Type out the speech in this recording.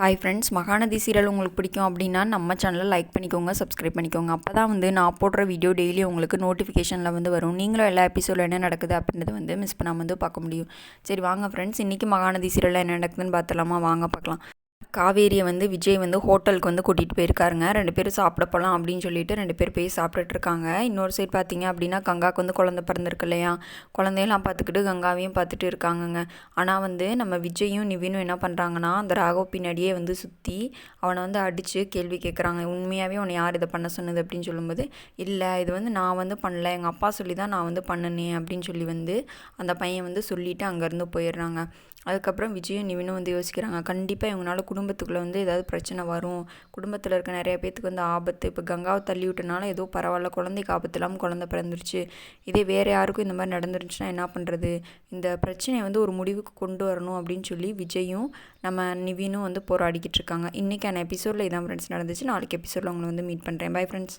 Hi friends, Mahanadi serial உங்களுக்கு பிடிக்கும் அப்படின்னா நம்ம சேனலை லைக் பண்ணிக்கோங்க, சப்ஸ்கிரைப் பண்ணிக்கோங்க. அப்போ தான் நான் போடுற வீடியோ டெய்லி உங்களுக்கு நோட்டிஃபிகேஷனில் வரும். நீங்களும் எல்லா எபிசோடில் என்ன நடக்குது அப்படின்றது மிஸ் பண்ணாமல் பார்க்க முடியும். சரி வாங்க ஃப்ரெண்ட்ஸ், இன்றைக்கி மகாநதி சீரியலில் என்ன நடக்குதுன்னு பார்த்துலாமா? வாங்க பார்க்கலாம். காவேரியை விஜய் ஹோட்டலுக்கு கூட்டிகிட்டு போயிருக்காருங்க. 2 பேரும் சாப்பிட போகலாம் அப்படின்னு சொல்லிட்டு 2 பேர் போய் சாப்பிட்டுட்டு இருக்காங்க. இன்னொரு சைடு பார்த்தீங்க அப்படின்னா கங்காவுக்கு குழந்தை பிறந்திருக்கு இல்லையா, குழந்தையெல்லாம் பார்த்துக்கிட்டு கங்காவையும் பார்த்துட்டு இருக்காங்கங்க. ஆனால் நம்ம விஜயும் நிவினும் என்ன பண்ணுறாங்கன்னா, அந்த ராகவ் பின்னாடியே சுற்றி அவனை அடித்து கேள்வி கேட்குறாங்க. உண்மையாகவே அவனை யார் இதை பண்ண சொன்னது அப்படின்னு சொல்லும்போது, இல்லை இது நான் பண்ணல, எங்கள் அப்பா சொல்லி தான் நான் பண்ணினேன் அப்படின்னு சொல்லி அந்த பையன் சொல்லிவிட்டு அங்கேருந்து போயிடுறாங்க. அதுக்கப்புறம் விஜயும் நிவினும் யோசிக்கிறாங்க, கண்டிப்பாக இவங்களால குடும்பத்துக்குள்ளே ஏதாவது பிரச்சனை வரும், குடும்பத்தில் இருக்க நிறைய பேத்துக்கு ஆபத்து. இப்போ கங்காவை தள்ளி விட்டனால ஏதோ பரவாயில்ல, குழந்தைக்கு ஆபத்து இல்லாமல் குழந்தை பிறந்துருச்சு. இதே வேறு யாருக்கும் இந்த மாதிரி நடந்துருச்சுன்னா என்ன பண்ணுறது? இந்த பிரச்சனையை ஒரு முடிவுக்கு கொண்டு வரணும் அப்படின்னு சொல்லி விஜயும் நம்ம நிவினும் போராடிக்கிட்டு இருக்காங்க. இன்றைக்கான எபிசோடில் இதான் ஃப்ரெண்ட்ஸ் நடந்துச்சு. நாளைக்கு எபிசோடில் உங்களை மீட் பண்ணுறேன். Bye friends.